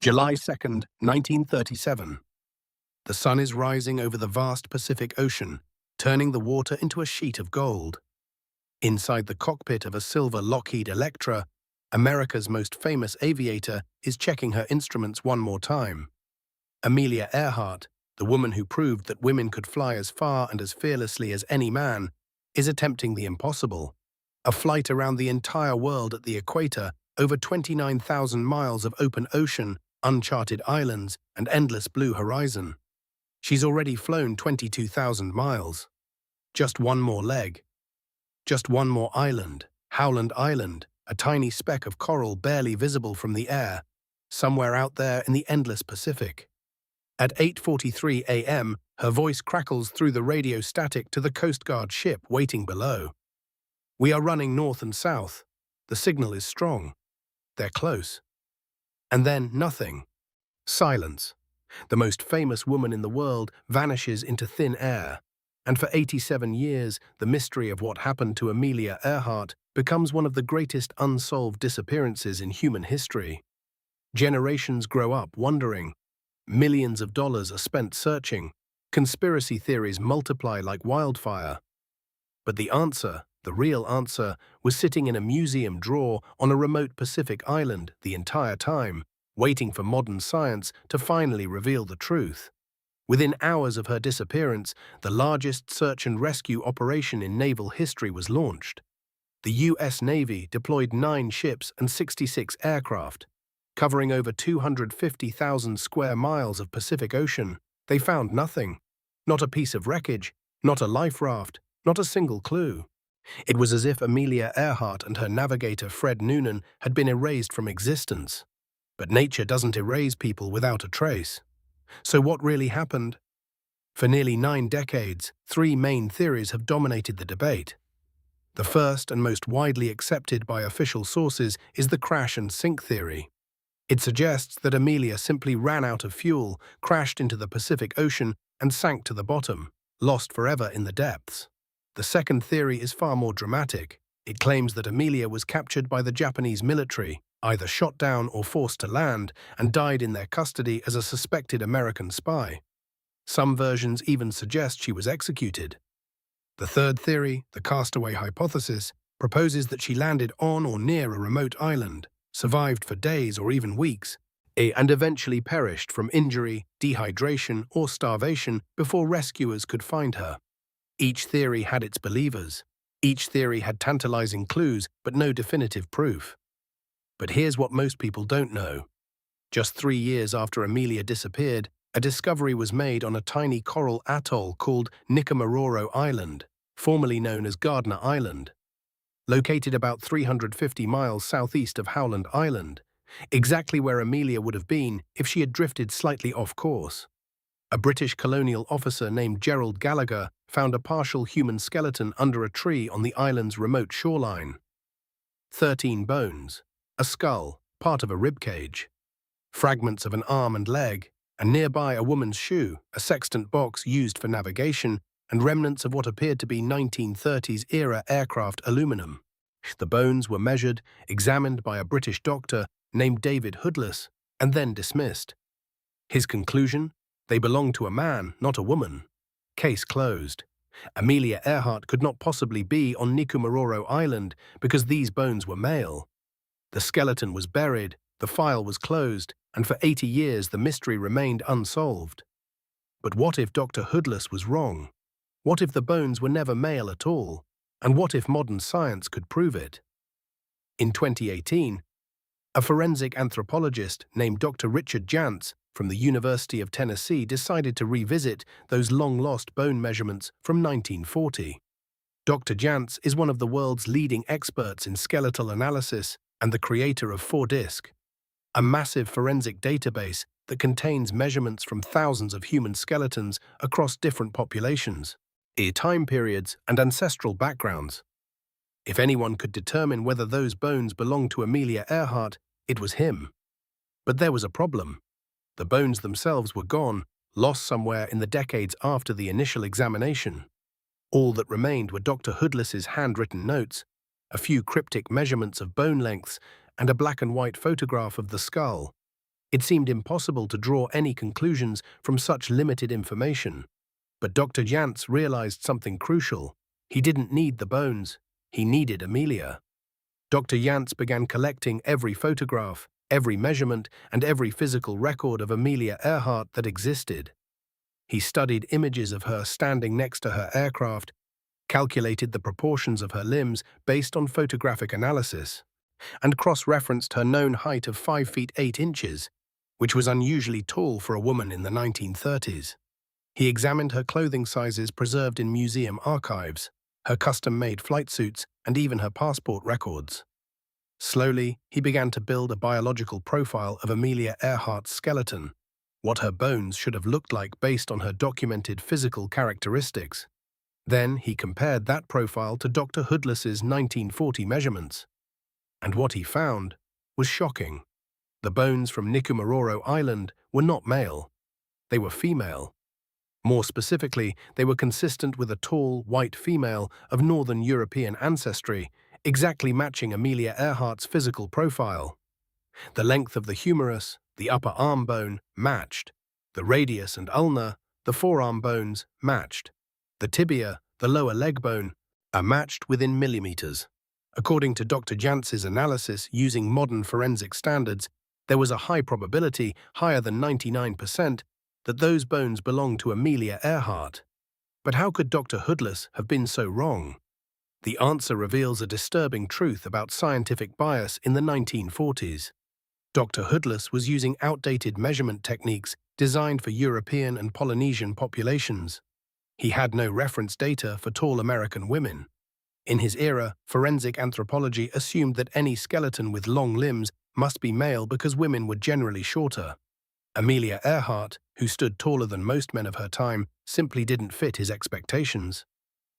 July 2nd, 1937. The sun is rising over the vast Pacific Ocean, turning the water into a sheet of gold. Inside the cockpit of a silver Lockheed Electra, America's most famous aviator is checking her instruments one more time. Amelia Earhart, the woman who proved that women could fly as far and as fearlessly as any man, is attempting the impossible. A flight around the entire world at the equator, over 29,000 miles of open ocean, uncharted islands, and endless blue horizon. She's already flown 22,000 miles. Just one more leg. Just one more island, Howland Island, a tiny speck of coral barely visible from the air, somewhere out there in the endless Pacific. At 8:43 a.m., her voice crackles through the radio static to the Coast Guard ship waiting below. We are running north and south. The signal is strong. They're close. And then nothing. Silence. The most famous woman in the world vanishes into thin air. And for 87 years, the mystery of what happened to Amelia Earhart becomes one of the greatest unsolved disappearances in human history. Generations grow up wondering. Millions of dollars are spent searching. Conspiracy theories multiply like wildfire. But the answer, the real answer, was sitting in a museum drawer on a remote Pacific island the entire time, waiting for modern science to finally reveal the truth. Within hours of her disappearance, the largest search and rescue operation in naval history was launched. The U.S. Navy deployed 9 ships and 66 aircraft. Covering over 250,000 square miles of Pacific Ocean, they found nothing. Not a piece of wreckage, not a life raft, not a single clue. It was as if Amelia Earhart and her navigator Fred Noonan had been erased from existence. But nature doesn't erase people without a trace. So what really happened? For nearly 9 decades, 3 main theories have dominated the debate. The first and most widely accepted by official sources is the crash and sink theory. It suggests that Amelia simply ran out of fuel, crashed into the Pacific Ocean, and sank to the bottom, lost forever in the depths. The second theory is far more dramatic. It claims that Amelia was captured by the Japanese military, either shot down or forced to land, and died in their custody as a suspected American spy. Some versions even suggest she was executed. The third theory, the castaway hypothesis, proposes that she landed on or near a remote island, survived for days or even weeks, and eventually perished from injury, dehydration, or starvation before rescuers could find her. Each theory had its believers. Each theory had tantalizing clues, but no definitive proof. But here's what most people don't know. Just 3 years after Amelia disappeared, a discovery was made on a tiny coral atoll called Nikumaroro Island, formerly known as Gardner Island. Located about 350 miles southeast of Howland Island, exactly where Amelia would have been if she had drifted slightly off course. A British colonial officer named Gerald Gallagher found a partial human skeleton under a tree on the island's remote shoreline. 13 bones, a skull, part of a ribcage, fragments of an arm and leg, and nearby a woman's shoe, a sextant box used for navigation, and remnants of what appeared to be 1930s-era aircraft aluminum. The bones were measured, examined by a British doctor named David Hoodless, and then dismissed. His conclusion? They belonged to a man, not a woman. Case closed. Amelia Earhart could not possibly be on Nikumaroro Island because these bones were male. The skeleton was buried, the file was closed, and for 80 years the mystery remained unsolved. But what if Dr. Hoodless was wrong? What if the bones were never male at all? And what if modern science could prove it? In 2018, a forensic anthropologist named Dr. Richard Jantz from the University of Tennessee decided to revisit those long-lost bone measurements from 1940. Dr. Jantz is one of the world's leading experts in skeletal analysis and the creator of 4DISC, a massive forensic database that contains measurements from thousands of human skeletons across different populations, time periods, and ancestral backgrounds. If anyone could determine whether those bones belonged to Amelia Earhart, it was him. But there was a problem. The bones themselves were gone, lost somewhere in the decades after the initial examination. All that remained were Dr. Hoodless's handwritten notes, a few cryptic measurements of bone lengths, and a black-and-white photograph of the skull. It seemed impossible to draw any conclusions from such limited information. But Dr. Jantz realized something crucial. He didn't need the bones. He needed Amelia. Dr. Jantz began collecting every photograph, every measurement, and every physical record of Amelia Earhart that existed. He studied images of her standing next to her aircraft, calculated the proportions of her limbs based on photographic analysis, and cross-referenced her known height of 5 feet 8 inches, which was unusually tall for a woman in the 1930s. He examined her clothing sizes preserved in museum archives, her custom-made flight suits, and even her passport records. Slowly, he began to build a biological profile of Amelia Earhart's skeleton, what her bones should have looked like based on her documented physical characteristics. Then he compared that profile to Dr. Hoodless's 1940 measurements. And what he found was shocking. The bones from Nikumaroro Island were not male. They were female. More specifically, they were consistent with a tall, white female of Northern European ancestry, exactly matching Amelia Earhart's physical profile. The length of the humerus, the upper arm bone, matched. The radius and ulna, the forearm bones, matched. The tibia, the lower leg bone, are matched within millimeters. According to Dr. Jantz's analysis using modern forensic standards, there was a high probability, higher than 99%, that those bones belonged to Amelia Earhart. But how could Dr. Hoodless have been so wrong? The answer reveals a disturbing truth about scientific bias in the 1940s. Dr. Hoodless was using outdated measurement techniques designed for European and Polynesian populations. He had no reference data for tall American women. In his era, forensic anthropology assumed that any skeleton with long limbs must be male because women were generally shorter. Amelia Earhart, who stood taller than most men of her time, simply didn't fit his expectations.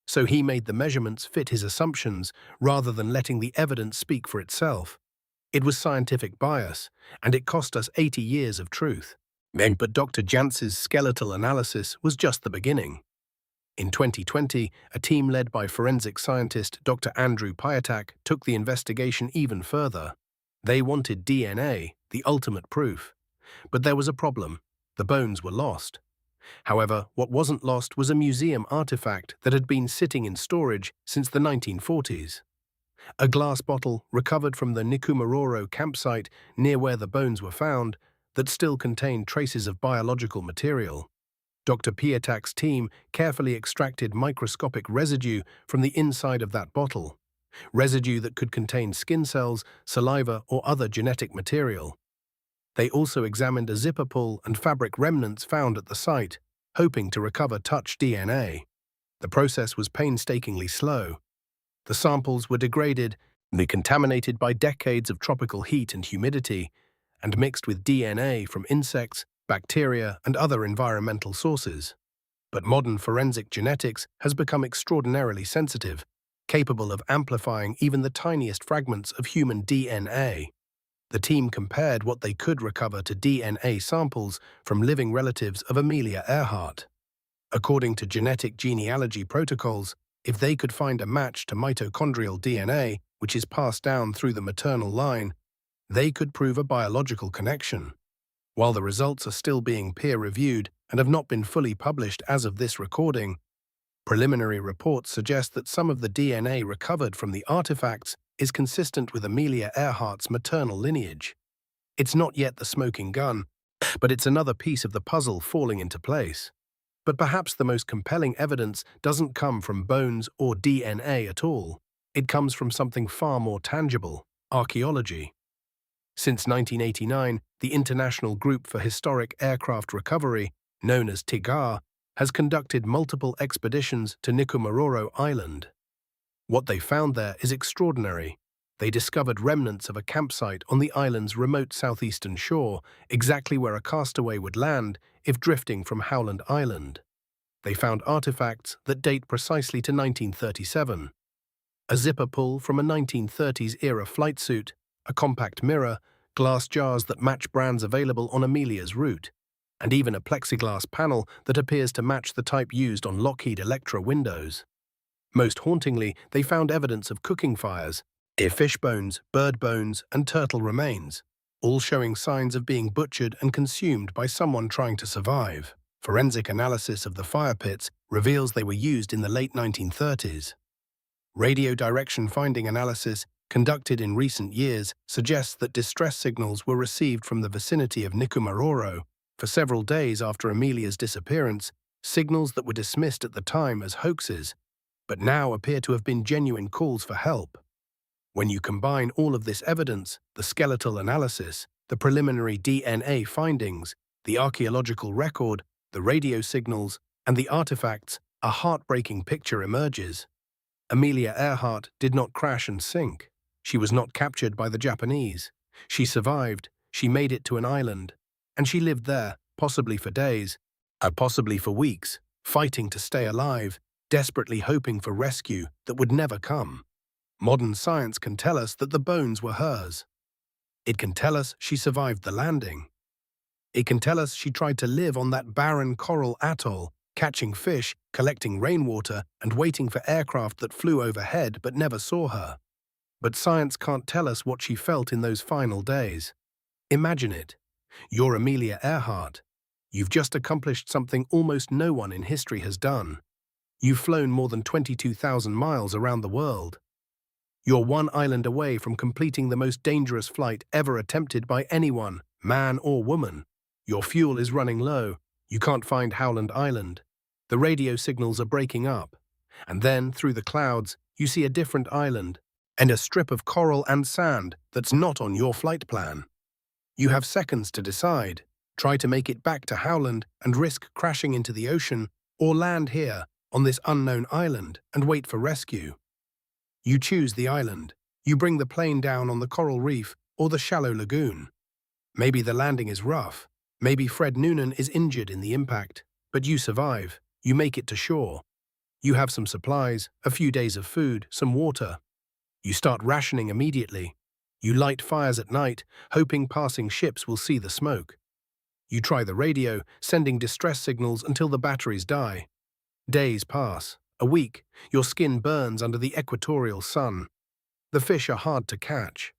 So he made the measurements fit his assumptions rather than letting the evidence speak for itself. It was scientific bias, and it cost us 80 years of truth. But Dr. Jantz's skeletal analysis was just the beginning. In 2020, a team led by forensic scientist Dr. Andrew Piatak took the investigation even further. They wanted DNA, the ultimate proof. But there was a problem. The bones were lost. However, what wasn't lost was a museum artifact that had been sitting in storage since the 1940s. A glass bottle recovered from the Nikumaroro campsite near where the bones were found that still contained traces of biological material. Dr. Piatak's team carefully extracted microscopic residue from the inside of that bottle, residue that could contain skin cells, saliva, or other genetic material. They also examined a zipper pull and fabric remnants found at the site, hoping to recover touch DNA. The process was painstakingly slow. The samples were degraded, contaminated by decades of tropical heat and humidity, and mixed with DNA from insects, bacteria, and other environmental sources. But modern forensic genetics has become extraordinarily sensitive, capable of amplifying even the tiniest fragments of human DNA. The team compared what they could recover to DNA samples from living relatives of Amelia Earhart. According to genetic genealogy protocols, if they could find a match to mitochondrial DNA, which is passed down through the maternal line, they could prove a biological connection. While the results are still being peer-reviewed and have not been fully published as of this recording, preliminary reports suggest that some of the DNA recovered from the artifacts is consistent with Amelia Earhart's maternal lineage. It's not yet the smoking gun, but it's another piece of the puzzle falling into place. But perhaps the most compelling evidence doesn't come from bones or DNA at all. It comes from something far more tangible: archaeology. Since 1989, the International Group for Historic Aircraft Recovery, known as TIGAR, has conducted multiple expeditions to Nikumaroro Island. What they found there is extraordinary. They discovered remnants of a campsite on the island's remote southeastern shore, exactly where a castaway would land if drifting from Howland Island. They found artifacts that date precisely to 1937. A zipper pull from a 1930s-era flight suit, a compact mirror, glass jars that match brands available on Amelia's route, and even a plexiglass panel that appears to match the type used on Lockheed Electra windows. Most hauntingly, they found evidence of cooking fires, fish bones, bird bones, and turtle remains. all showing signs of being butchered and consumed by someone trying to survive. Forensic analysis of the fire pits reveals they were used in the late 1930s. Radio direction finding analysis conducted in recent years suggests that distress signals were received from the vicinity of Nikumaroro for several days after Amelia's disappearance, signals that were dismissed at the time as hoaxes, but now appear to have been genuine calls for help. When you combine all of this evidence, the skeletal analysis, the preliminary DNA findings, the archaeological record, the radio signals, and the artifacts, a heartbreaking picture emerges. Amelia Earhart did not crash and sink. She was not captured by the Japanese. She survived, she made it to an island, and she lived there, possibly for days, possibly for weeks, fighting to stay alive, desperately hoping for rescue that would never come. Modern science can tell us that the bones were hers. It can tell us she survived the landing. It can tell us she tried to live on that barren coral atoll, catching fish, collecting rainwater, and waiting for aircraft that flew overhead but never saw her. But science can't tell us what she felt in those final days. Imagine it. You're Amelia Earhart. You've just accomplished something almost no one in history has done. You've flown more than 22,000 miles around the world. You're one island away from completing the most dangerous flight ever attempted by anyone, man or woman. Your fuel is running low. You can't find Howland Island. The radio signals are breaking up. And then, through the clouds, you see a different island and a strip of coral and sand that's not on your flight plan. You have seconds to decide. Try to make it back to Howland and risk crashing into the ocean, or land here, on this unknown island, and wait for rescue. You choose the island. You bring the plane down on the coral reef or the shallow lagoon. Maybe the landing is rough. Maybe Fred Noonan is injured in the impact. But you survive. You make it to shore. You have some supplies, a few days of food, some water. You start rationing immediately. You light fires at night, hoping passing ships will see the smoke. You try the radio, sending distress signals until the batteries die. Days pass. A week, your skin burns under the equatorial sun. The fish are hard to catch.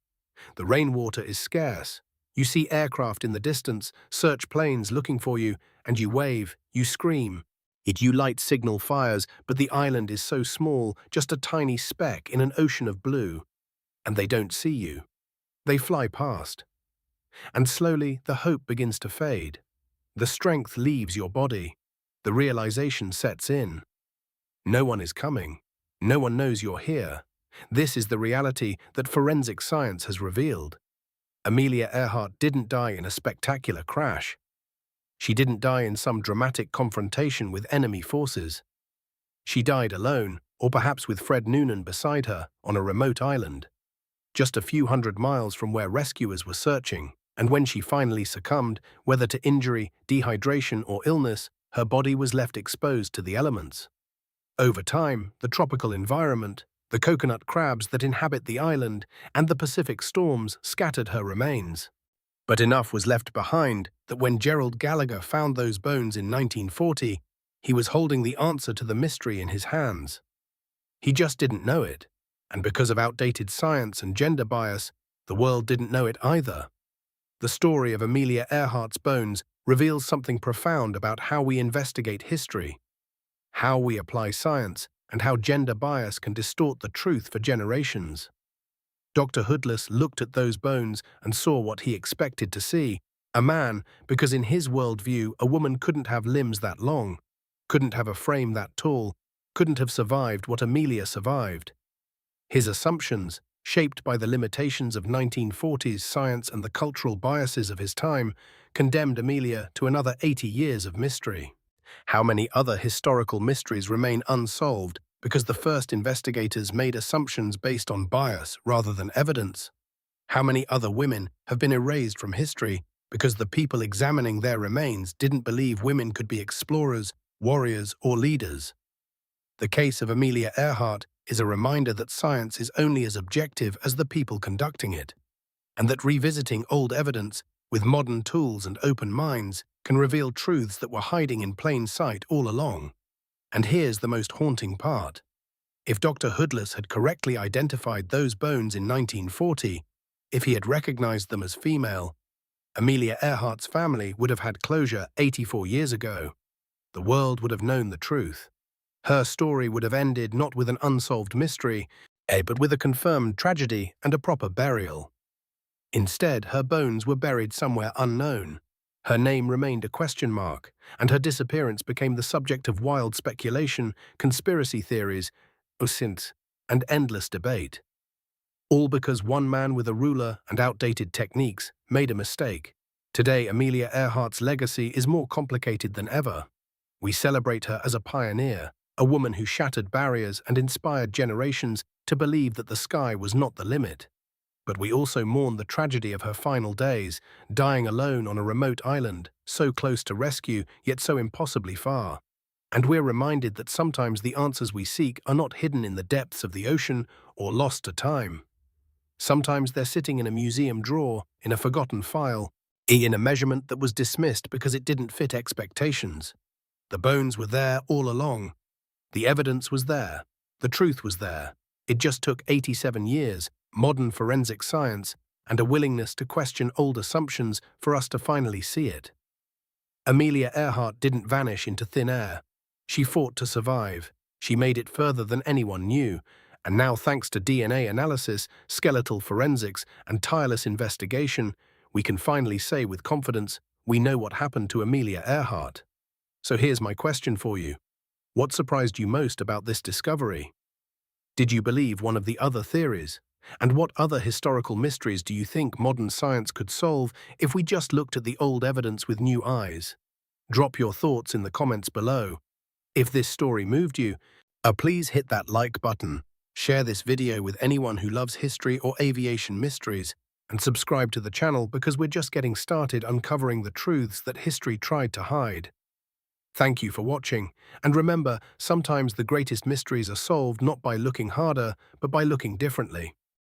The rainwater is scarce. You see aircraft in the distance, search planes looking for you, and you wave, you scream. You light signal fires, but the island is so small, just a tiny speck in an ocean of blue. And they don't see you. They fly past. And slowly, the hope begins to fade. The strength leaves your body. The realization sets in. No one is coming. No one knows you're here. This is the reality that forensic science has revealed. Amelia Earhart didn't die in a spectacular crash. She didn't die in some dramatic confrontation with enemy forces. She died alone, or perhaps with Fred Noonan beside her, on a remote island, just a few hundred miles from where rescuers were searching, and when she finally succumbed, whether to injury, dehydration, or illness, her body was left exposed to the elements. Over time, the tropical environment, the coconut crabs that inhabit the island, and the Pacific storms scattered her remains. But enough was left behind that when Gerald Gallagher found those bones in 1940, he was holding the answer to the mystery in his hands. He just didn't know it, and because of outdated science and gender bias, the world didn't know it either. The story of Amelia Earhart's bones reveals something profound about how we investigate history, how we apply science, and how gender bias can distort the truth for generations. Dr. Hoodless looked at those bones and saw what he expected to see, a man, because in his worldview a woman couldn't have limbs that long, couldn't have a frame that tall, couldn't have survived what Amelia survived. His assumptions, shaped by the limitations of 1940s science and the cultural biases of his time, condemned Amelia to another 80 years of mystery. How many other historical mysteries remain unsolved because the first investigators made assumptions based on bias rather than evidence? How many other women have been erased from history because the people examining their remains didn't believe women could be explorers, warriors, or leaders? The case of Amelia Earhart is a reminder that science is only as objective as the people conducting it, and that revisiting old evidence with modern tools and open minds can reveal truths that were hiding in plain sight all along. And here's the most haunting part. If Dr. Hoodless had correctly identified those bones in 1940, If he had recognized them as female, Amelia Earhart's family would have had closure 84 years ago. The world would have known the truth. Her story would have ended not with an unsolved mystery, but with a confirmed tragedy and a proper burial. Instead, her bones were buried somewhere unknown. Her name remained a question mark, and her disappearance became the subject of wild speculation, conspiracy theories, and endless debate. All because one man with a ruler and outdated techniques made a mistake. Today, Amelia Earhart's legacy is more complicated than ever. We celebrate her as a pioneer, a woman who shattered barriers and inspired generations to believe that the sky was not the limit. But we also mourn the tragedy of her final days, dying alone on a remote island, so close to rescue, yet so impossibly far. And we're reminded that sometimes the answers we seek are not hidden in the depths of the ocean or lost to time. Sometimes they're sitting in a museum drawer, in a forgotten file, in a measurement that was dismissed because it didn't fit expectations. The bones were there all along. The evidence was there. The truth was there. It just took 87 years, modern forensic science, and a willingness to question old assumptions for us to finally see it. Amelia Earhart didn't vanish into thin air. She fought to survive. She made it further than anyone knew, and now thanks to DNA analysis, skeletal forensics, and tireless investigation, we can finally say with confidence, we know what happened to Amelia Earhart. So here's my question for you. What surprised you most about this discovery? Did you believe one of the other theories? And what other historical mysteries do you think modern science could solve if we just looked at the old evidence with new eyes? Drop your thoughts in the comments below. If this story moved you, please hit that like button, share this video with anyone who loves history or aviation mysteries, and subscribe to the channel because we're just getting started uncovering the truths that history tried to hide. Thank you for watching, and remember, sometimes the greatest mysteries are solved not by looking harder, but by looking differently.